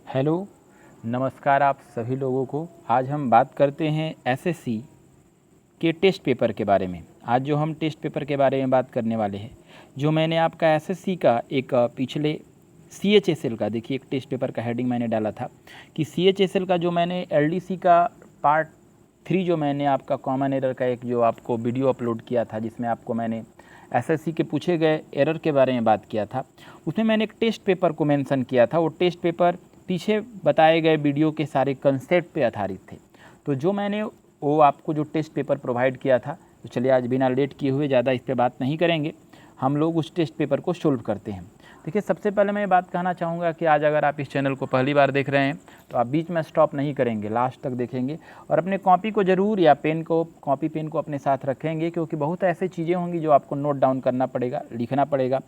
Hello, नमस्कार आप सभी लोगों को। आज हम बात करते हैं एसएससी के टेस्ट पेपर के बारे में। आज जो हम टेस्ट पेपर के बारे में बात करने वाले हैं, जो मैंने आपका एसएससी का एक पिछले सीएचएसएल का, देखिए एक टेस्ट पेपर का हेडिंग मैंने डाला था कि सीएचएसएल का जो मैंने एलडीसी का पार्ट 3 जो मैंने आपका कॉमन एरर का एक जो आपको वीडियो अपलोड किया था, जिसमें आपको मैंने एसएससी के पूछे गए एरर के बारे में बात किया था, उसमें मैंने एक टेस्ट पेपर को मेंशन किया था। वो टेस्ट पेपर पीछे बताए गए वीडियो के सारे कंसेप्ट पे आधारित थे। तो जो मैंने वो आपको जो टेस्ट पेपर प्रोवाइड किया था, तो चलिए आज बिना लेट किए हुए ज़्यादा इस पर बात नहीं करेंगे, हम लोग उस टेस्ट पेपर को सोल्व करते हैं। देखिए, सबसे पहले मैं ये बात कहना चाहूँगा कि आज अगर आप इस चैनल को पहली बार देख रहे हैं तो आप बीच में स्टॉप नहीं करेंगे, लास्ट तक देखेंगे और अपने कॉपी को ज़रूर या कॉपी पेन को अपने साथ रखेंगे, क्योंकि बहुत ऐसी चीज़ें होंगी जो आपको नोट डाउन करना पड़ेगा, लिखना पड़ेगा,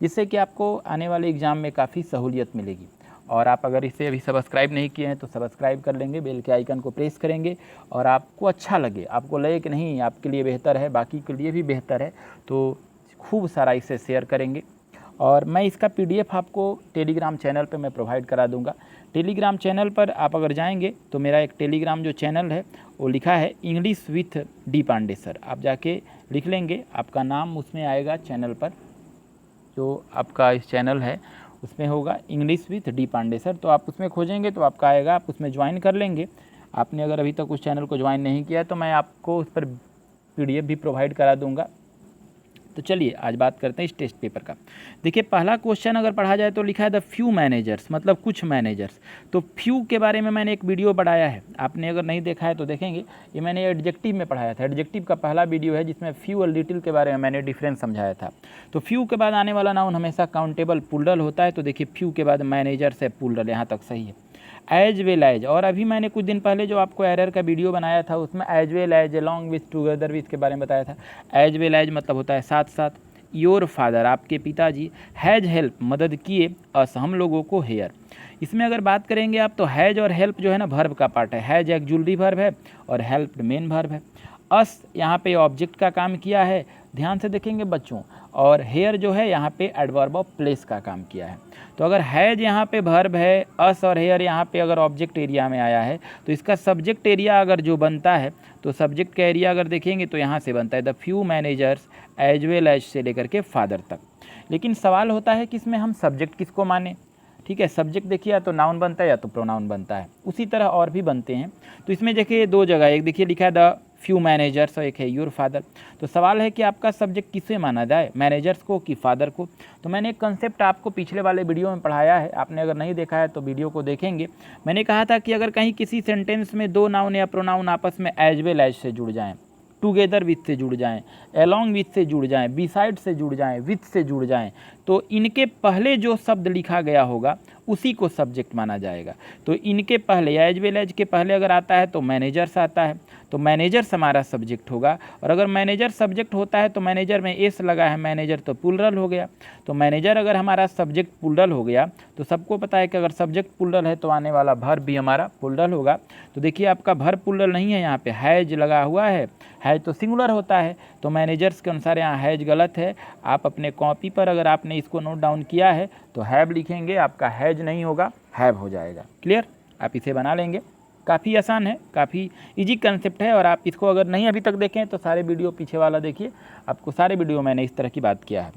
जिससे कि आपको आने वाले एग्ज़ाम में काफ़ी सहूलियत मिलेगी। और आप अगर इसे अभी सब्सक्राइब नहीं किए हैं तो सब्सक्राइब कर लेंगे, बेल के आइकन को प्रेस करेंगे और आपको अच्छा लगे, आपको लगे कि नहीं आपके लिए बेहतर है, बाकी के लिए भी बेहतर है, तो खूब सारा इसे शेयर करेंगे। और मैं इसका पीडीएफ आपको टेलीग्राम चैनल पे मैं प्रोवाइड करा दूंगा। टेलीग्राम चैनल पर आप अगर जाएंगे तो मेरा एक टेलीग्राम जो चैनल है वो लिखा है English with D Pandey sir, आप जाके लिख लेंगे, आपका नाम उसमें आएगा चैनल पर, जो आपका इस चैनल है उसमें होगा English with D Pandey sir, तो आप उसमें खोजेंगे तो आपका आएगा, आप उसमें ज्वाइन कर लेंगे। आपने अगर अभी तक उस चैनल को ज्वाइन नहीं किया है तो मैं आपको उस पर पीडीएफ भी प्रोवाइड करा दूंगा। तो चलिए आज बात करते हैं इस टेस्ट पेपर का। देखिए, पहला क्वेश्चन अगर पढ़ा जाए तो लिखा है द फ्यू मैनेजर्स, मतलब कुछ मैनेजर्स। तो फ्यू के बारे में मैंने एक वीडियो बढ़ाया है, आपने अगर नहीं देखा है तो देखेंगे। ये मैंने एडजेक्टिव में पढ़ाया था, एडजेक्टिव का पहला वीडियो है जिसमें फ्यू और लिटिल के बारे में मैंने डिफरेंस समझाया था। तो फ्यू के बाद आने वाला नाउन हमेशा काउंटेबल प्लूरल होता है। तो देखिए, फ्यू के बाद मैनेजर्स है प्लूरल, यहाँ तक सही है। एज वेल एज, और अभी मैंने कुछ दिन पहले जो आपको एरर का वीडियो बनाया था उसमें as well as, along with, together with के बारे में बताया था। एज वेल एज मतलब होता है साथ साथ। योर फादर, आपके पिताजी। हैज हेल्प, मदद किए अस, हम लोगों को, हेयर। इसमें अगर बात करेंगे आप तो हैज और हेल्प जो है ना वर्ब का पार्ट है। हैज एक्जुलरी वर्ब है और हेल्प मेन वर्ब है। अस यहाँ पे ऑब्जेक्ट का काम किया है, ध्यान से देखेंगे बच्चों। और हेयर जो है यहाँ पे एडवर्ब ऑफ प्लेस का काम किया है। तो अगर हैज यहाँ पे वर्ब है, अस और हेयर यहाँ पे अगर ऑब्जेक्ट एरिया में आया है, तो इसका सब्जेक्ट एरिया अगर जो बनता है, तो सब्जेक्ट का एरिया अगर देखेंगे तो यहाँ से बनता है the few managers as well as से लेकर के फादर तक। लेकिन सवाल होता है कि इसमें हम सब्जेक्ट किसको माने। ठीक है, सब्जेक्ट देखिए या तो नाउन बनता है या तो प्रोनाउन बनता है, उसी तरह और भी बनते हैं। तो इसमें देखिए दो जगह, एक देखिए लिखा है द फ्यू मैनेजर्स और एक है योर फादर। तो सवाल है कि आपका सब्जेक्ट किसे माना जाए, मैनेजर्स को कि फादर को। तो मैंने एक कंसेप्ट आपको पिछले वाले वीडियो में पढ़ाया है, आपने अगर नहीं देखा है तो वीडियो को देखेंगे। मैंने कहा था कि अगर कहीं किसी सेंटेंस में दो नाउन या प्रोनाउन आपस में एज वेल एज से जुड़ जाएँ, टुगेदर विथ से जुड़ जाएं, अलॉन्ग विथ से जुड़ जाएं, बिसाइड से जुड़ जाएं, विथ से जुड़ जाएं, तो इनके पहले जो शब्द लिखा गया होगा उसी को सब्जेक्ट माना जाएगा। तो इनके पहले, एज वेल एज के पहले अगर आता है तो मैनेजर्स आता है, तो मैनेजर्स हमारा सब्जेक्ट होगा। और अगर मैनेजर सब्जेक्ट होता है तो मैनेजर में एस लगा है, मैनेजर तो प्लूरल हो गया। तो मैनेजर अगर हमारा सब्जेक्ट प्लूरल हो गया, तो सबको पता है कि अगर सब्जेक्ट प्लूरल है तो आने वाला वर्ब भी हमारा प्लूरल होगा। तो देखिए, आपका वर्ब प्लूरल नहीं है, यहाँ पे हैज लगा हुआ है, हैज तो सिंगुलर होता है, तो मैनेजर्स के अनुसार यहाँ हैज गलत है। आप अपने कॉपी पर अगर आपने इसको नोट डाउन किया है तो हैव लिखेंगे, आपका हैज नहीं होगा, हैव हो जाएगा। क्लियर, आप इसे बना लेंगे। काफ़ी आसान है, काफ़ी इजी कंसेप्ट है, और आप इसको अगर नहीं अभी तक देखें तो सारे वीडियो पीछे वाला देखिए, आपको सारे वीडियो मैंने इस तरह की बात किया है।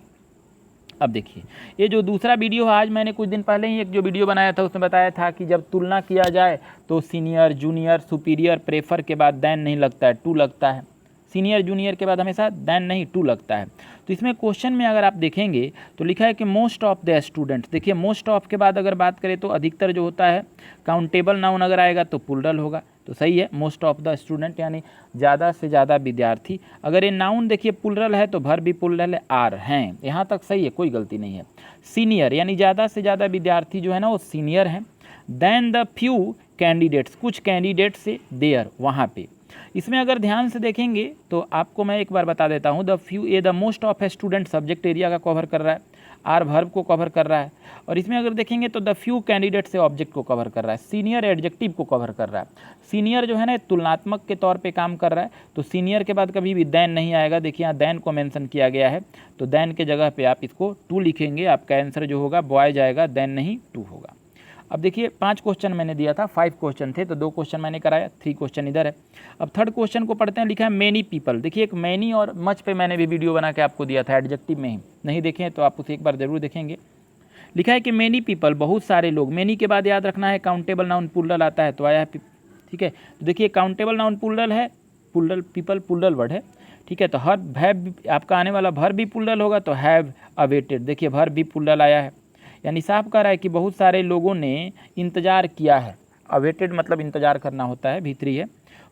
अब देखिए, ये जो दूसरा वीडियो है, आज मैंने कुछ दिन पहले ही एक जो वीडियो बनाया था उसमें बताया था कि जब तुलना किया जाए तो सीनियर, जूनियर, सुपीरियर, प्रेफर के बाद देन नहीं लगता है, टू लगता है। सीनियर जूनियर के बाद हमेशा देन नहीं टू लगता है। तो इसमें क्वेश्चन में अगर आप देखेंगे तो लिखा है कि मोस्ट ऑफ द स्टूडेंट्स। देखिए, मोस्ट ऑफ के बाद अगर बात करें तो अधिकतर जो होता है, काउंटेबल नाउन अगर आएगा तो प्लूरल होगा, तो सही है। मोस्ट ऑफ द स्टूडेंट यानी ज़्यादा से ज़्यादा विद्यार्थी। अगर ये नाउन देखिए प्लूरल है तो वर्ब भी प्लूरल है, आर हैं, यहाँ तक सही है, कोई गलती नहीं है। सीनियर यानी ज़्यादा से ज़्यादा विद्यार्थी जो है ना वो सीनियर हैं। देन द फ्यू कैंडिडेट्स, कुछ कैंडिडेट से देयर, वहाँ पे। इसमें अगर ध्यान से देखेंगे तो आपको मैं एक बार बता देता हूँ, द फ्यू, ये द मोस्ट ऑफ है स्टूडेंट सब्जेक्ट एरिया का कवर कर रहा है, आर वर्ब को कवर कर रहा है। और इसमें अगर देखेंगे तो द फ्यू कैंडिडेट से ऑब्जेक्ट को कवर कर रहा है, सीनियर एडजेक्टिव को कवर कर रहा है। सीनियर जो है ना तुलनात्मक के तौर पे काम कर रहा है, तो सीनियर के बाद कभी भी देन नहीं आएगा। देखिए यहाँ देन को मेंशन किया गया है, तो देन के जगह पे आप इसको टू लिखेंगे, आपका आंसर जो होगा बॉय जाएगा, देन नहीं टू होगा। अब देखिए 5 क्वेश्चन मैंने दिया था, 5 क्वेश्चन थे, तो 2 क्वेश्चन मैंने कराया, 3 क्वेश्चन इधर है। अब थर्ड क्वेश्चन को पढ़ते हैं। लिखा है मेनी पीपल। देखिए एक मैनी और मच पे मैंने भी वीडियो बना के आपको दिया था, एडजेक्टिव में ही, नहीं देखें तो आप उसे एक बार ज़रूर देखेंगे। लिखा है कि मेनी पीपल, बहुत सारे लोग। मेनी के बाद याद रखना है काउंटेबल नाउन प्लूरल आता है, तो आया है, ठीक है। तो देखिए काउंटेबल नाउन प्लूरल है, प्लूरल पीपल प्लूरल वर्ड है, ठीक है। तो हर हैव आपका आने वाला भर भी प्लूरल होगा, तो हैव अवेटेड, देखिए भर भी प्लूरल आया है, यानी साफ कह रहा है कि बहुत सारे लोगों ने इंतज़ार किया है। अवेटेड मतलब इंतज़ार करना होता है, भीतरी है।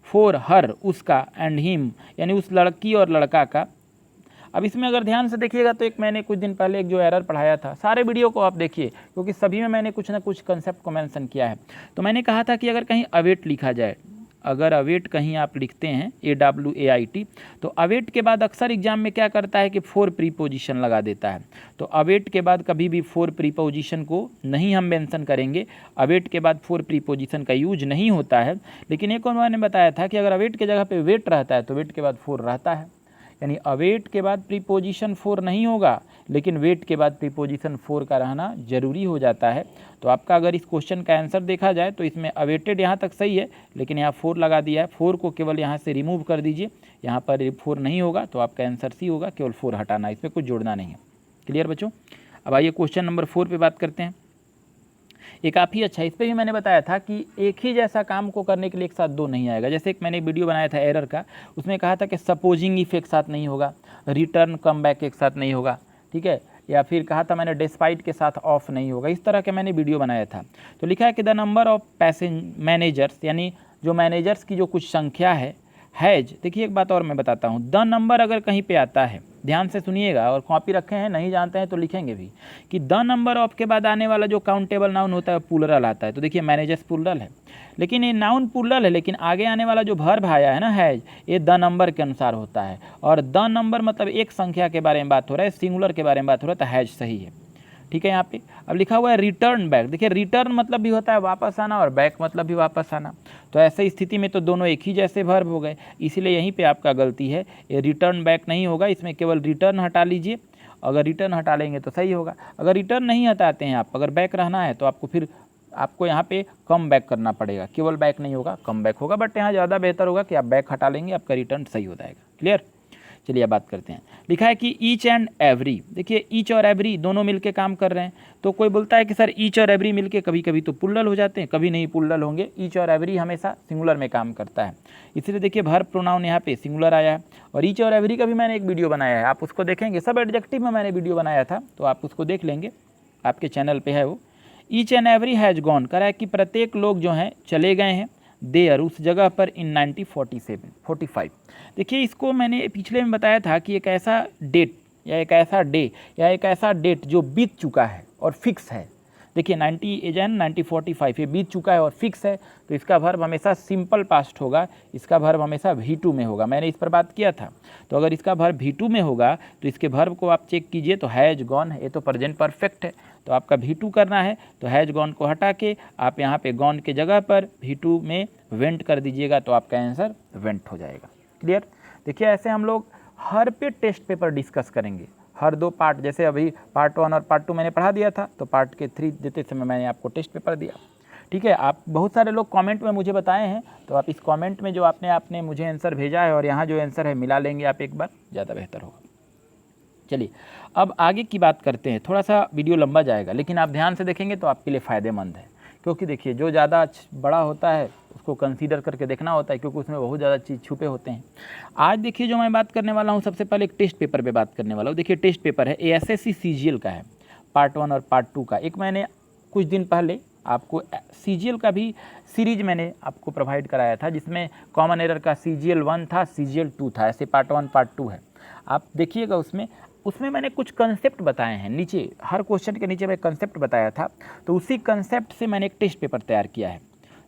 फॉर हर, उसका, एंड हिम यानी उस लड़की और लड़का का। अब इसमें अगर ध्यान से देखिएगा तो एक मैंने कुछ दिन पहले एक जो एरर पढ़ाया था, सारे वीडियो को आप देखिए क्योंकि सभी में मैंने कुछ ना कुछ कंसेप्ट को मेंशन किया है। तो मैंने कहा था कि अगर कहीं अवेट लिखा जाए, अगर अवेट कहीं आप लिखते हैं AWAIT, तो अवेट के बाद अक्सर एग्जाम में क्या करता है कि फोर प्रीपोजिशन लगा देता है। तो अवेट के बाद कभी भी फोर प्रीपोजिशन को नहीं हम मेंशन करेंगे, अवेट के बाद फोर प्रीपोजिशन का यूज नहीं होता है। लेकिन एक और मैंने बताया था कि अगर अवेट की जगह पे वेट रहता है तो वेट के बाद फोर रहता है, यानी अवेट के बाद प्रीपोजिशन फोर नहीं होगा, लेकिन वेट के बाद प्रीपोजिशन फोर का रहना जरूरी हो जाता है। तो आपका अगर इस क्वेश्चन का आंसर देखा जाए तो इसमें अवेटेड यहाँ तक सही है, लेकिन यहाँ फोर लगा दिया है। फोर को केवल यहाँ से रिमूव कर दीजिए, यहाँ पर फोर नहीं होगा, तो आपका आंसर सी होगा, केवल फोर हटाना, इसमें कुछ जोड़ना नहीं है। क्लियर बच्चों? अब आइए क्वेश्चन नंबर 4 पे बात करते हैं। ये काफ़ी अच्छा है, इस पर भी मैंने बताया था कि एक ही जैसा काम को करने के लिए एक साथ दो नहीं आएगा। जैसे एक मैंने वीडियो बनाया था एरर का, उसमें कहा था कि सपोजिंग इफ एक साथ नहीं होगा, रिटर्न कम बैक एक साथ नहीं होगा, ठीक है, या फिर कहा था मैंने डिस्पाइट के साथ ऑफ नहीं होगा। इस तरह के मैंने वीडियो बनाया था। तो लिखा है कि द नंबर ऑफ मैनेजर्स, यानी जो मैनेजर्स की जो कुछ संख्या है, हैज। देखिए एक बात और मैं बताता हूँ, द नंबर अगर कहीं पे आता है, ध्यान से सुनिएगा और कॉपी रखे हैं, नहीं जानते हैं तो लिखेंगे भी, कि द नंबर ऑफ के बाद आने वाला जो काउंटेबल नाउन होता है प्लूरल आता है। तो देखिए मैनेजर्स प्लूरल है, लेकिन ये नाउन प्लूरल है, लेकिन आगे आने वाला जो वर्ब आया है ना हैज, ये द नंबर के अनुसार होता है। और द नंबर मतलब एक संख्या के बारे में बात हो रहा है, सिंगुलर के बारे में बात हो रहा है, तो हैज सही है, ठीक है। यहाँ पे अब लिखा हुआ है रिटर्न बैक। देखिए रिटर्न मतलब भी होता है वापस आना और बैक मतलब भी वापस आना, तो ऐसे स्थिति में तो दोनों एक ही जैसे वर्ब हो गए, इसीलिए यहीं पे आपका गलती है, ये रिटर्न बैक नहीं होगा, इसमें केवल रिटर्न हटा लीजिए। अगर रिटर्न हटा लेंगे तो सही होगा। अगर रिटर्न नहीं हटाते हैं आप, अगर बैक रहना है तो आपको फिर आपको यहाँ पे कम बैक करना पड़ेगा, केवल बैक नहीं होगा, कम बैक होगा, बट यहाँ ज़्यादा बेहतर होगा कि आप बैक हटा लेंगे, आपका रिटर्न सही हो जाएगा। क्लियर? चलिए अब बात करते हैं। लिखा है कि ईच एंड एवरी। देखिए ईच और एवरी दोनों मिलके काम कर रहे हैं, तो कोई बोलता है कि सर ईच और एवरी मिलके कभी कभी तो प्लूरल हो जाते हैं, कभी नहीं प्लूरल होंगे। ईच और एवरी हमेशा सिंगुलर में काम करता है, इसलिए देखिए वर्ब प्रोनाउन यहाँ पे सिंगुलर आया है। और ईच और एवरी का भी मैंने एक वीडियो बनाया है, आप उसको देखेंगे, सब एडजेक्टिव में मैंने वीडियो बनाया था, तो आप उसको देख लेंगे, आपके चैनल पर है वो। Each and every has gone, कह रहा है कि प्रत्येक लोग जो हैं चले गए हैं, देयर उस जगह पर, इन 1945। देखिए इसको मैंने पिछले में बताया था कि एक ऐसा डेट या एक ऐसा डे या एक ऐसा डेट जो बीत चुका है और फिक्स है। देखिए 1945 ये बीत चुका है और फिक्स है, तो इसका वर्ब हमेशा सिंपल पास्ट होगा, इसका वर्ब हमेशा V2 में होगा। मैंने इस पर बात किया था। तो अगर इसका वर्ब V2 में होगा तो इसके वर्ब को आप चेक कीजिए, तो हैज गॉन है, ये तो प्रेजेंट परफेक्ट है, तो आपका V2 करना है, तो हैज गॉन को हटा के आप यहाँ पे गॉन के जगह पर V2 में वेंट कर दीजिएगा, तो आपका आंसर वेंट हो जाएगा। क्लियर? देखिए ऐसे हम लोग हर पे टेस्ट पेपर डिस्कस करेंगे, हर 2 पार्ट, जैसे अभी पार्ट 1 और पार्ट 2 मैंने पढ़ा दिया था, तो पार्ट के 3 देते समय मैंने आपको टेस्ट पेपर दिया, ठीक है। आप बहुत सारे लोग कमेंट में मुझे बताए हैं, तो आप इस कमेंट में जो आपने मुझे आंसर भेजा है और यहाँ जो आंसर है मिला लेंगे आप एक बार, ज़्यादा बेहतर होगा। चलिए अब आगे की बात करते हैं। थोड़ा सा वीडियो लंबा जाएगा, लेकिन आप ध्यान से देखेंगे तो आपके लिए फ़ायदेमंद है, क्योंकि देखिए जो ज़्यादा बड़ा होता है उसको कंसीडर करके देखना होता है, क्योंकि उसमें बहुत ज़्यादा चीज़ छुपे होते हैं। आज देखिए जो मैं बात करने वाला हूँ, सबसे पहले एक टेस्ट पेपर पे बात करने वाला हूँ। देखिए टेस्ट पेपर है ASSC CGL का है, पार्ट 1 और पार्ट 2 का। एक मैंने कुछ दिन पहले आपको CGL का भी सीरीज मैंने आपको प्रोवाइड कराया था, जिसमें कॉमन एरर का CGL 1 था, CGL 2 था, ऐसे पार्ट 1 पार्ट 2 है। आप देखिएगा उसमें मैंने कुछ कंसेप्ट बताए हैं, नीचे हर क्वेश्चन के नीचे मैं कंसेप्ट बताया था, तो उसी कंसेप्ट से मैंने एक टेस्ट पेपर तैयार किया है।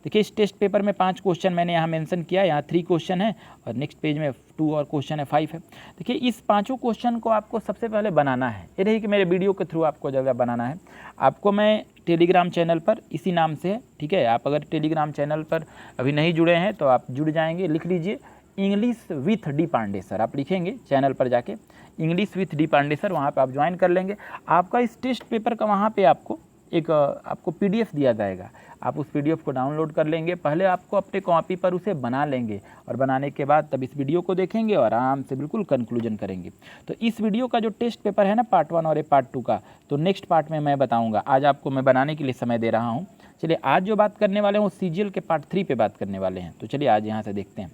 देखिए इस टेस्ट पेपर में 5 क्वेश्चन मैंने यहाँ मेंशन किया, यहाँ 3 क्वेश्चन है और नेक्स्ट पेज में 2 और क्वेश्चन है, 5 है। देखिए इस 5 क्वेश्चन को आपको सबसे पहले बनाना है, ये नहीं कि मेरे वीडियो के थ्रू आपको ज़्यादा बनाना है। आपको मैं टेलीग्राम चैनल पर इसी नाम से है, ठीक है। आप अगर टेलीग्राम चैनल पर अभी नहीं जुड़े हैं तो आप जुड़ जाएंगे, लिख लीजिए English with D Pandey sir, आप लिखेंगे चैनल पर जाके English with D Pandey sir, वहाँ पर आप ज्वाइन कर लेंगे। आपका इस टेस्ट पेपर का वहाँ पर आपको एक आपको PDF दिया जाएगा, आप उस PDF को डाउनलोड कर लेंगे। पहले आपको अपने कॉपी पर उसे बना लेंगे और बनाने के बाद तब इस वीडियो को देखेंगे और आराम से बिल्कुल कंक्लूजन करेंगे। तो इस वीडियो का जो टेस्ट पेपर है ना पार्ट 1 और ये पार्ट 2 का, तो नेक्स्ट पार्ट में मैं बताऊँगा। आज आपको मैं बनाने के लिए समय दे रहा हूँ। चलिए आज जो बात करने वाले हैं वो CGL के पार्ट 3 पे बात करने वाले हैं। तो चलिए आज यहाँ से देखते हैं।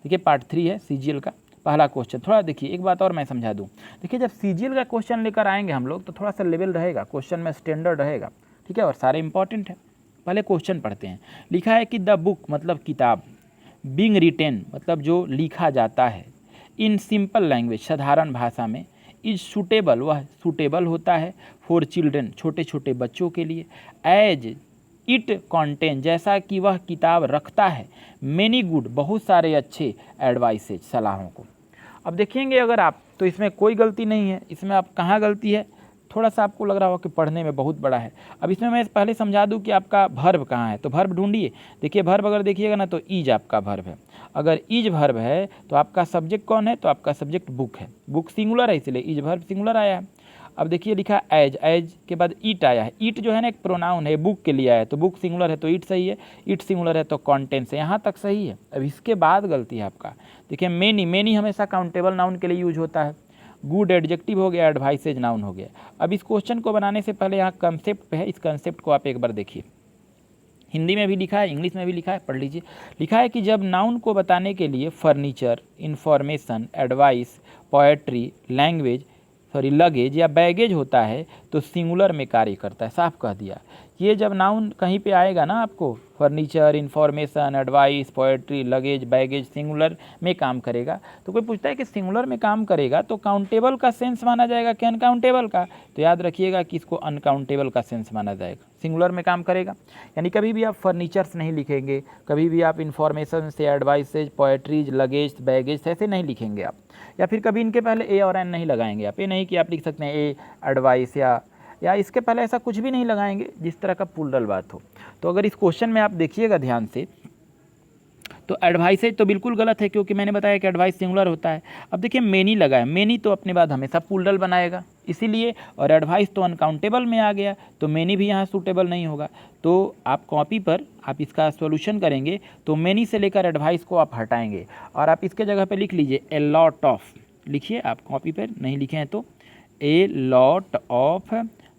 देखिए पार्ट 3 है CGL का पहला क्वेश्चन। थोड़ा देखिए एक बात और मैं समझा दूं। देखिए जब CGL का क्वेश्चन लेकर आएंगे हम लोग तो थोड़ा सा लेवल रहेगा, क्वेश्चन में स्टैंडर्ड रहेगा, ठीक है, और सारे इंपॉर्टेंट है। पहले क्वेश्चन पढ़ते हैं। लिखा है कि द बुक मतलब किताब, बीइंग रिटेन मतलब जो लिखा जाता है, इन सिंपल लैंग्वेज साधारण भाषा में, इज सूटेबल वह सूटेबल होता है फॉर चिल्ड्रन छोटे छोटे बच्चों के लिए, एज इट कॉन्टेन जैसा कि वह किताब रखता है, मैनी गुड बहुत सारे अच्छे, एडवाइसेज सलाहों को। अब देखेंगे अगर आप तो इसमें कोई गलती नहीं है। इसमें आप कहाँ गलती है, थोड़ा सा आपको लग रहा होगा कि पढ़ने में बहुत बड़ा है। अब इसमें मैं पहले समझा दूं कि आपका भर्ब कहाँ है, तो भर्ब ढूंढिए। देखिए भर्ब अगर देखिएगा ना तो ईज आपका भर्ब है। अगर ईज भर्ब है तो आपका सब्जेक्ट कौन है, तो आपका सब्जेक्ट बुक है। बुक सिंगुलर है इसलिए ईज भर्ब सिंगुलर आया है। अब देखिए लिखा एज, एज के बाद ईट आया है। ईट जो है ना एक प्रोनाउन है, बुक के लिए आया है, तो बुक सिंगुलर है तो ईट सही है, ईट सिंगुलर है तो कॉन्टेंट्स है, यहाँ तक सही है। अब इसके बाद गलती है आपका। देखिए मेनी, मेनी हमेशा काउंटेबल नाउन के लिए यूज होता है। गुड एडजेक्टिव हो गया, एडवाइसेज नाउन हो गया। अब इस क्वेश्चन को बनाने से पहले यहाँ कंसेप्ट पे है, इस कंसेप्ट को आप एक बार देखिए। हिंदी में भी लिखा है, इंग्लिश में भी लिखा है, पढ़ लीजिए। लिखा है कि जब नाउन को बताने के लिए furniture, information, advice, poetry, luggage या बैगेज होता है तो सिंगुलर में कार्य करता है। साफ कह दिया। ये जब नाउन कहीं पे आएगा ना आपको, furniture, information, advice, poetry, luggage, baggage singular में काम करेगा। तो कोई पूछता है कि सिंगुलर में काम करेगा तो काउंटेबल का सेंस माना जाएगा कि अनकाउंटेबल का, तो याद रखिएगा कि इसको अनकाउंटेबल का सेंस माना जाएगा। सिंगुलर में काम करेगा यानी कभी भी आप फर्नीचर्स नहीं लिखेंगे, कभी भी आप इंफॉर्मेशन से एडवाइसेज, पोएट्रीज, लगेज, बैगेज ऐसे नहीं लिखेंगे आप, या फिर कभी इनके पहले ए और एन नहीं लगाएंगे आप। ये नहीं कि आप लिख सकते हैं ए एडवाइस या इसके पहले ऐसा कुछ भी नहीं लगाएंगे जिस तरह का प्लूरल बात हो। तो अगर इस क्वेश्चन में आप देखिएगा ध्यान से तो एडवाइसेज तो बिल्कुल गलत है क्योंकि मैंने बताया कि एडवाइस सिंगुलर होता है। अब देखिए मेनी लगा है, मेनी तो अपने बाद हमेशा प्लूरल बनाएगा इसीलिए, और एडवाइस तो अनकाउंटेबल में आ गया तो मेनी भी यहाँ सूटेबल नहीं होगा। तो आप कॉपी पर आप इसका सॉल्यूशन करेंगे तो मेनी से लेकर एडवाइस को आप हटाएंगे और आप इसके जगह पे लिख लीजिए ए लॉट ऑफ। लिखिए आप कॉपी पर नहीं लिखे हैं तो a lot of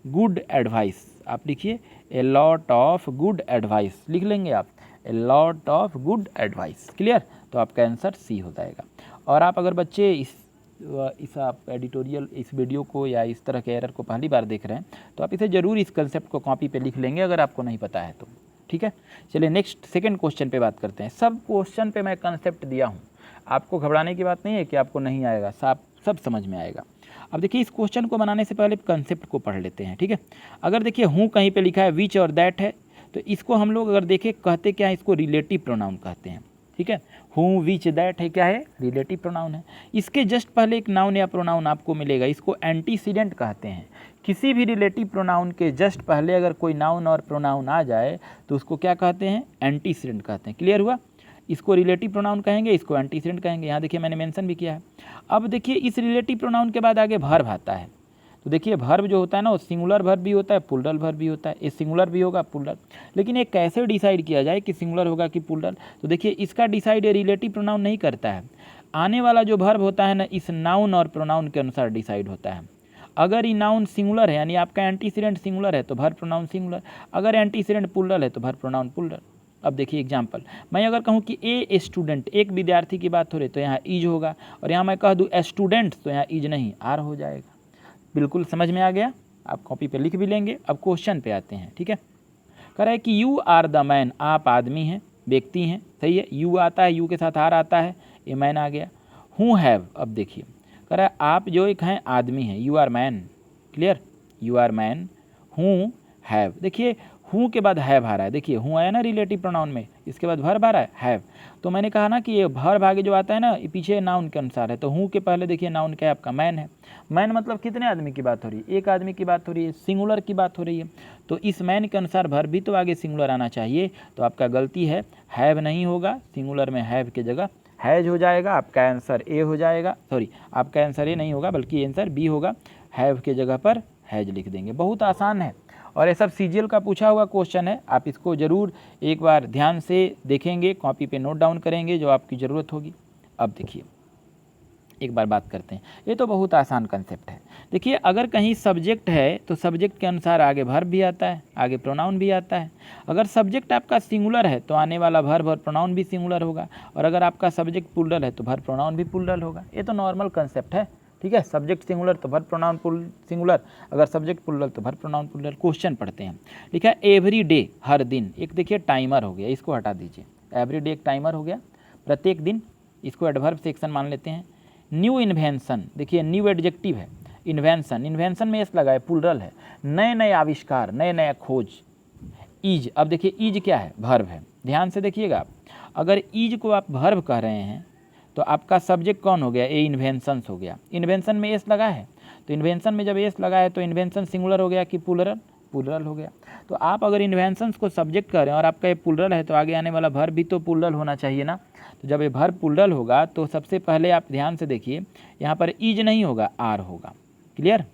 good advice आप लिखिए, a lot of good advice लिख लेंगे आप, a lot of good advice. Clear, तो आपका आंसर सी हो जाएगा। और आप अगर बच्चे इस आप एडिटोरियल इस वीडियो को या इस तरह के एरर को पहली बार देख रहे हैं तो आप इसे ज़रूर इस कंसेप्ट को कॉपी पे लिख लेंगे अगर आपको नहीं पता है तो, ठीक है। चलिए नेक्स्ट सेकंड क्वेश्चन पे बात करते हैं। सब क्वेश्चन पे मैं कंसेप्ट दिया हूँ, आपको घबराने की बात नहीं है कि आपको नहीं आएगा, सब समझ में आएगा। अब देखिए इस क्वेश्चन को बनाने से पहले कंसेप्ट को पढ़ लेते हैं, ठीक है। अगर देखिए हूँ कहीं पे लिखा है विच और दैट है तो इसको हम लोग अगर देखें कहते क्या है, इसको रिलेटिव प्रोनाउन कहते हैं, ठीक है। हूँ विच दैट है क्या है, रिलेटिव प्रोनाउन है। इसके जस्ट पहले एक नाउन या प्रोनाउन आपको मिलेगा, इसको एंटीसीडेंट कहते हैं। किसी भी रिलेटिव प्रोनाउन के जस्ट पहले अगर कोई नाउन और प्रोनाउन आ जाए तो उसको क्या कहते हैं, एंटीसीडेंट कहते हैं। क्लियर हुआ, इसको रिलेटिव प्रोनाउन कहेंगे, इसको एंटीसीडेंट कहेंगे। यहाँ देखिए मैंने मेंशन भी किया है। अब देखिए इस रिलेटिव प्रोनाउन के बाद आगे भर्ब आता है, तो देखिए भर्ब जो होता है ना वो सिंगुलर भर्ब भी होता है, प्लूरल भर्ब भी होता है। ये सिंगुलर भी होगा प्लूरल, लेकिन ये कैसे डिसाइड किया जाए कि सिंगुलर होगा कि प्लूरल, तो देखिए इसका डिसाइड ये रिलेटिव प्रोनाउन नहीं करता है। आने वाला जो भर्ब होता है ना इस नाउन और प्रोनाउन के अनुसार डिसाइड होता है। अगर ये नाउन सिंगुलर है यानी आपका एंटीसीडेंट सिंगुलर है तो भर्ब प्रोनाउन सिंगुलर, अगर एंटीसीडेंट प्लूरल है तो भर्ब प्रोनाउन प्लूरल। अब देखिए एग्जाम्पल, मैं अगर कहूँ कि ए स्टूडेंट, एक विद्यार्थी की बात हो रही तो यहाँ ईज होगा, और यहाँ मैं कह दूँ स्टूडेंट्स तो यहाँ ईज नहीं आर हो जाएगा। बिल्कुल समझ में आ गया, आप कॉपी पे लिख भी लेंगे। अब क्वेश्चन पे आते हैं, ठीक है। कह रहा है कि यू आर द मैन, आप आदमी हैं, व्यक्ति हैं, सही है। यू आता है, यू के साथ आर आता है, ये मैन आ गया। हूँ हैव, अब देखिए कह रहा है आप जो एक हैं आदमी हैं, you are man. Clear, you are man. हूँ हैव, देखिए हूँ के बाद हैव आ रहा है, देखिए हूँ आया ना रिलेटिव प्रोनाउन में, इसके बाद भर्ब आ रहा है हैव। तो मैंने कहा ना कि ये भर्ब आगे जो आता है ना ये पीछे नाउन के अनुसार है, तो हूँ के पहले देखिए नाउन क्या है आपका, मैन है। मैन मतलब कितने आदमी की बात हो रही है, एक आदमी की बात हो रही है, सिंगुलर की बात हो रही है, तो इस मैन के अनुसार भर्ब भी तो आगे सिंगुलर आना चाहिए। तो आपका गलती है, हैव नहीं होगा, सिंगुलर में हैव की जगह हैज हो जाएगा। आपका आंसर ए हो जाएगा, सॉरी आपका आंसर ए नहीं होगा बल्कि आंसर बी होगा, हैव के जगह पर हैज लिख देंगे। बहुत आसान है और ये सब सीजीएल का पूछा हुआ क्वेश्चन है, आप इसको ज़रूर एक बार ध्यान से देखेंगे, कॉपी पे नोट डाउन करेंगे जो आपकी ज़रूरत होगी। अब देखिए एक बार बात करते हैं, ये तो बहुत आसान कंसेप्ट है। देखिए अगर कहीं सब्जेक्ट है तो सब्जेक्ट के अनुसार आगे वर्ब भी आता है, आगे प्रोनाउन भी आता है। अगर सब्जेक्ट आपका सिंगुलर है तो आने वाला वर्ब और प्रोनाउन भी सिंगुलर होगा, और अगर आपका सब्जेक्ट प्लूरल है तो वर्ब प्रोनाउन भी प्लूरल होगा। ये तो नॉर्मल कंसेप्ट है, ठीक है। सब्जेक्ट सिंगुलर तो वर्ब प्रोनाउन सिंगुलर, अगर सब्जेक्ट प्लूरल तो वर्ब प्रोनाउन प्लूरल। क्वेश्चन पढ़ते हैं, लिखा है एवरी डे, हर दिन। एक देखिए टाइमर हो गया, इसको हटा दीजिए, एवरी डे एक टाइमर हो गया, प्रत्येक दिन, इसको एडवर्ब सेक्शन मान लेते हैं। न्यू इन्वेंशन, देखिए न्यू एडजेक्टिव है, इन्वेंशन, इन्वेंशन में एस लगा है, प्लूरल है, नए नए आविष्कार, नए नए खोज। ईज, अब देखिए ईज क्या है, वर्ब है, ध्यान से देखिएगा आप, अगर ईज को आप वर्ब कह रहे हैं तो आपका सब्जेक्ट कौन हो गया, ए इन्वेंशंस हो गया। इन्वेंशन में एस लगा है, तो इन्वेंशन में जब एस लगा है तो इन्वेंशन सिंगुलर हो गया कि प्लूरल, प्लूरल हो गया। तो आप अगर इन्वेंशंस को सब्जेक्ट कर रहे हैं और आपका ये प्लूरल है तो आगे आने वाला वर्ब भी तो प्लूरल होना चाहिए ना। तो जब ये वर्ब प्लूरल होगा तो सबसे पहले आप ध्यान से देखिए, यहाँ पर ईज नहीं होगा, आर होगा। क्लियर।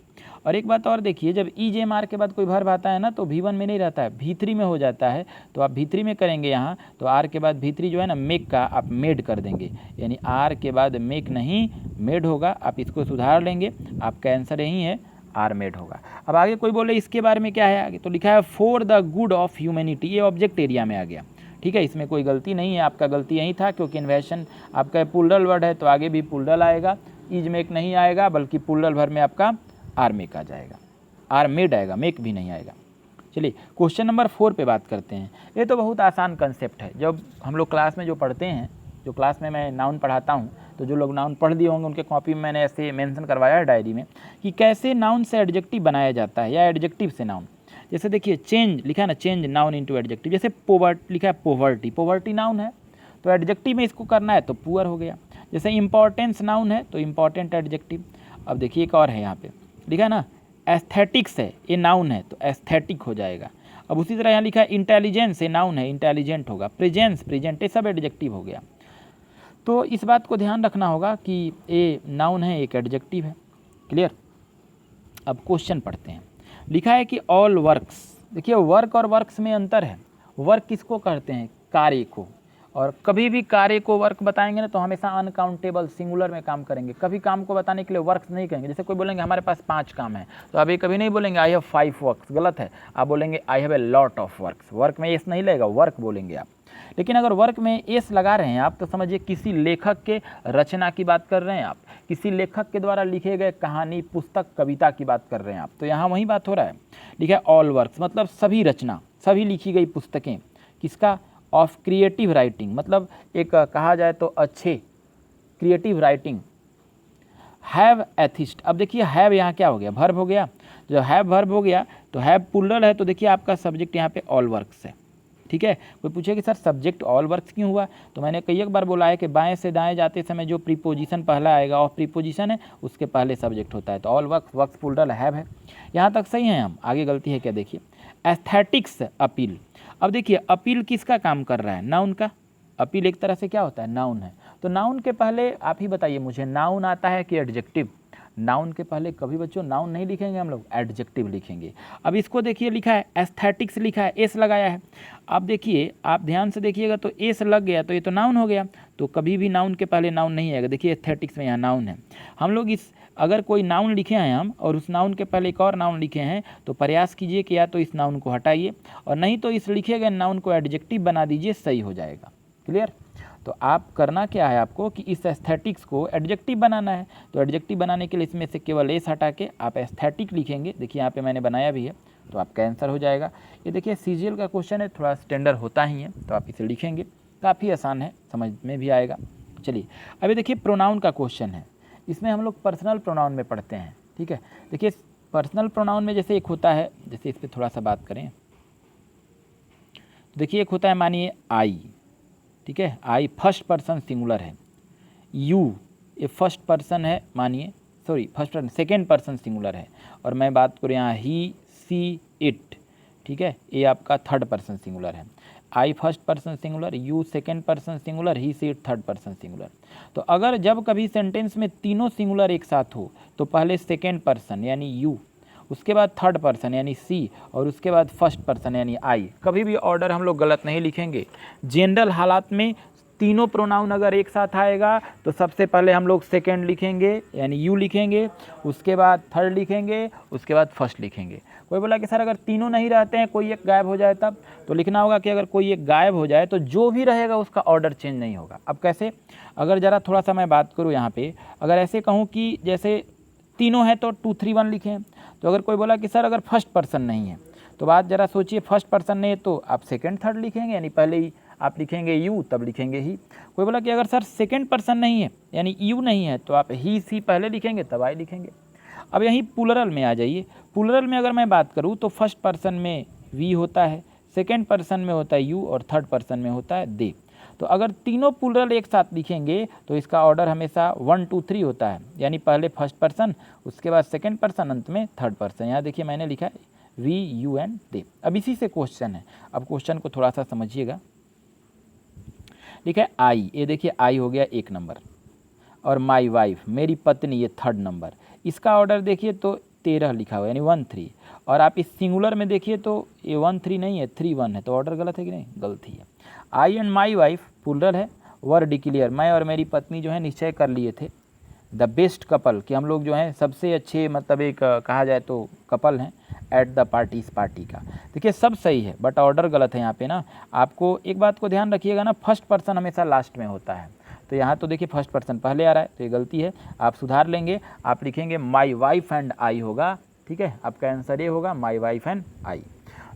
और एक बात और देखिए, जब ईज एम आर के बाद कोई वर्ब आता है ना तो V1 में नहीं रहता है, V3 में हो जाता है। तो आप V3 में करेंगे यहाँ, तो आर के बाद V3 जो है ना मेक का आप मेड कर देंगे, यानी आर के बाद मेक नहीं मेड होगा। आप इसको सुधार लेंगे, आपका आंसर यही है, आर मेड होगा। अब आगे कोई बोले इसके बारे में क्या है, आगे तो लिखा है for the good of humanity, ये ऑब्जेक्ट एरिया में आ गया, ठीक है। इसमें कोई गलती नहीं है, आपका गलती यही था क्योंकि इन्वेंशन आपका प्लूरल वर्ड है तो आगे भी प्लूरल आएगा, ईज मेक नहीं आएगा, बल्कि प्लूरल वर्ड में आपका आर मेक आ जाएगा, आर मेड आएगा, मेक भी नहीं आएगा। चलिए क्वेश्चन नंबर 4 पे बात करते हैं। ये तो बहुत आसान कंसेप्ट है, जब हम लोग क्लास में जो पढ़ते हैं, जो क्लास में मैं नाउन पढ़ाता हूँ, तो जो लोग नाउन पढ़ दिए होंगे उनके कॉपी में मैंने ऐसे मेंशन करवाया है डायरी में कि कैसे नाउन से एडजेक्टिव बनाया जाता है या एडजेक्टिव से नाउन। जैसे देखिए चेंज लिखा है ना, चेंज नाउन इनटू एडजेक्टिव। जैसे पोवर्ट लिखा है, पोवर्टी, पोवर्टी नाउन है तो एडजेक्टिव में इसको करना है तो पुअर हो गया। जैसे इंपॉर्टेंस नाउन है तो इंपॉर्टेंट एडजेक्टिव। अब देखिए एक और है यहाँ पे लिखा है ना, एस्थेटिक्स है, ये नाउन है तो एस्थेटिक हो जाएगा। अब उसी तरह यहाँ लिखा है इंटेलिजेंस, ये नाउन है, इंटेलिजेंट होगा। प्रेजेंस, प्रेजेंट, ये सब एडजेक्टिव हो गया। तो इस बात को ध्यान रखना होगा कि ये नाउन है, एक एडजेक्टिव है। क्लियर। अब क्वेश्चन पढ़ते हैं, लिखा है कि ऑल वर्क्स, देखिए वर्क और वर्क्स में अंतर है। वर्क किसको कहते हैं, कार्य को, और कभी भी कार्य को वर्क बताएंगे ना तो हमेशा अनकाउंटेबल सिंगुलर में काम करेंगे, कभी काम को बताने के लिए वर्क्स नहीं कहेंगे। जैसे कोई बोलेंगे हमारे पास 5 काम है तो अभी कभी नहीं बोलेंगे आई हैव 5 वर्क्स, गलत है, आप बोलेंगे I have a lot of works. Work में एस नहीं लगेगा, वर्क बोलेंगे आप। लेकिन अगर वर्क में एस लगा रहे हैं आप तो समझिए किसी लेखक के रचना की बात कर रहे हैं आप, किसी लेखक के द्वारा लिखे गए कहानी, पुस्तक, कविता की बात कर रहे हैं आप, तो यहाँ वही बात हो रहा है। लिखा है ऑल वर्क्स, मतलब सभी रचना, सभी लिखी गई पुस्तकें, किसका, ऑफ क्रिएटिव राइटिंग, मतलब एक कहा जाए तो अच्छे क्रिएटिव राइटिंग। हैव एथिस्ट, अब देखिए हैव यहाँ क्या हो गया, वर्ब हो गया। जब हैव वर्ब हो गया तो हैव प्लूरल है तो देखिए आपका सब्जेक्ट यहाँ पे ऑल वर्क्स है, ठीक है। कोई पूछे कि सर सब्जेक्ट ऑल वर्क्स क्यों हुआ, तो मैंने कई एक बार बोला है कि बाएं से दाएं जाते समय जो प्रीपोजिशन पहला आएगा, ऑफ प्रीपोजिशन है, उसके पहले सब्जेक्ट होता है। तो all works, works plural, have है। यहाँ तक सही है हम, आगे गलती है क्या देखिए। एस्थेटिक्स, अपील, अब देखिए अपील किसका काम कर रहा है, नाउन का। अपील एक तरह से क्या होता है, नाउन है। तो नाउन के पहले आप ही बताइए मुझे, नाउन आता है कि एडजेक्टिव। नाउन के पहले कभी बच्चों नाउन नहीं लिखेंगे हम लोग, एडजेक्टिव लिखेंगे। अब इसको देखिए लिखा है एस्थेटिक्स, लिखा है, एस लगाया है। अब देखिए आप ध्यान से देखिएगा तो एस लग गया तो ये तो नाउन हो गया, तो कभी भी नाउन के पहले नाउन नहीं आएगा। देखिए एस्थेटिक्स में यहाँ नाउन है। हम लोग इस, अगर कोई नाउन लिखे हैं हम और उस नाउन के पहले एक और नाउन लिखे हैं तो प्रयास कीजिए कि या तो इस नाउन को हटाइए और नहीं तो इस लिखे गए नाउन को एडजेक्टिव बना दीजिए, सही हो जाएगा। क्लियर। तो आप करना क्या है आपको कि इस एस्थेटिक्स को एडजेक्टिव बनाना है। तो एडजेक्टिव बनाने के लिए इसमें से केवल एस हटा के आप एस्थेटिक लिखेंगे। देखिए यहाँ पे मैंने बनाया भी है तो आपका आंसर हो जाएगा। ये देखिए सीजीएल का क्वेश्चन है, थोड़ा स्टैंडर्ड होता ही है, तो आप इसे लिखेंगे, काफ़ी आसान है, समझ में भी आएगा। चलिए अभी देखिए प्रोनाउन का क्वेश्चन है, इसमें हम लोग पर्सनल प्रोनाउन में पढ़ते हैं, ठीक है। देखिए पर्सनल प्रोनाउन में जैसे एक होता है, जैसे इस पर थोड़ा सा बात करें, देखिए एक होता है मानिए आई, ठीक है, आई फर्स्ट पर्सन सिंगुलर है। यू ये फर्स्ट पर्सन है, मानिए sorry first person, second person singular है। और मैं बात करूँ यहाँ ही, सी, इट, ठीक है, ये आपका थर्ड पर्सन सिंगुलर है। I first person singular, you second person singular, he, she, it third person singular. तो अगर जब कभी सेंटेंस में तीनों सिंगुलर एक साथ हो तो पहले सेकेंड पर्सन यानी यू, उसके बाद थर्ड पर्सन यानी सी, और उसके बाद फर्स्ट पर्सन यानी आई। कभी भी ऑर्डर हम लोग गलत नहीं लिखेंगे। जनरल हालात में तीनों प्रोनाउन अगर एक साथ आएगा तो सबसे पहले हम लोग सेकेंड लिखेंगे यानी यू लिखेंगे, उसके बाद थर्ड लिखेंगे, उसके बाद फर्स्ट लिखेंगे। कोई बोला कि सर अगर तीनों नहीं रहते हैं, कोई एक गायब हो जाए तब, तो लिखना होगा कि अगर कोई एक गायब हो जाए तो जो भी रहेगा उसका ऑर्डर चेंज नहीं होगा। अब कैसे, अगर ज़रा थोड़ा सा मैं बात करूँ यहाँ पे, अगर ऐसे कहूँ कि जैसे तीनों हैं तो 2 3 1 लिखें, तो अगर कोई बोला कि सर अगर फर्स्ट पर्सन नहीं है, तो बात ज़रा सोचिए, फर्स्ट पर्सन नहीं है तो आप सेकेंड थर्ड लिखेंगे, यानी पहले ही आप लिखेंगे यू तब लिखेंगे ही। कोई बोला कि अगर सर सेकेंड पर्सन नहीं है यानी यू नहीं है, तो आप ही सी पहले लिखेंगे तब आई लिखेंगे। अब यहीं प्लूरल में आ जाइए। प्लूरल में अगर मैं बात करूँ तो फर्स्ट पर्सन में वी होता है, सेकेंड पर्सन में होता है यू, और थर्ड पर्सन में होता है दे। तो अगर तीनों प्लूरल एक साथ लिखेंगे तो इसका ऑर्डर हमेशा 1 2 3 होता है, यानी पहले फर्स्ट पर्सन, उसके बाद सेकेंड पर्सन, अंत में थर्ड पर्सन। यहाँ देखिए मैंने लिखा है वी यू एंड दे। अब इसी से क्वेश्चन है, अब क्वेश्चन को थोड़ा सा समझिएगा। लिखा है आई, ये देखिए आई हो गया 1 नंबर, और माई वाइफ मेरी पत्नी ये थर्ड नंबर। इसका ऑर्डर देखिए तो 13 लिखा हुआ यानी 1 3, और आप इस सिंगुलर में देखिए तो ये 1 3 नहीं है 3 1 है, तो ऑर्डर गलत है कि नहीं, गलती है। आई एंड माई वाइफ प्लूरल है, वर डिक्लेयर मैं और मेरी पत्नी जो है निश्चय कर लिए थे, द बेस्ट कपल कि हम लोग जो हैं सबसे अच्छे, मतलब एक कहा जाए तो कपल हैं, एट द पार्टी, इस पार्टी का। देखिए सब सही है बट ऑर्डर गलत है यहाँ पे ना। आपको एक बात को ध्यान रखिएगा ना, फर्स्ट पर्सन हमेशा लास्ट में होता है, तो यहाँ तो देखिए फर्स्ट पर्सन पहले आ रहा है, तो ये गलती है, आप सुधार लेंगे। आप लिखेंगे माई वाइफ एंड आई होगा, ठीक है, आपका आंसर ये होगा माई वाइफ एंड आई।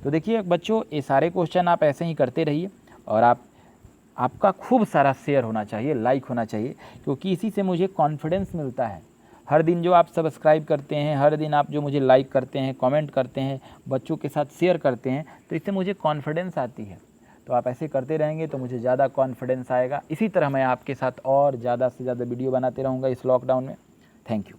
तो देखिए बच्चों, ये सारे क्वेश्चन आप ऐसे ही करते रहिए, और आपका खूब सारा शेयर होना चाहिए, लाइक होना चाहिए, क्योंकि इसी से मुझे कॉन्फिडेंस मिलता है। हर दिन जो आप सब्सक्राइब करते हैं, हर दिन आप जो मुझे लाइक करते हैं, कमेंट करते हैं, बच्चों के साथ शेयर करते हैं, तो इससे मुझे कॉन्फिडेंस आती है। तो आप ऐसे करते रहेंगे तो मुझे ज़्यादा कॉन्फिडेंस आएगा। इसी तरह मैं आपके साथ और ज़्यादा से ज़्यादा वीडियो बनाते रहूँगा इस लॉकडाउन में। Thank you.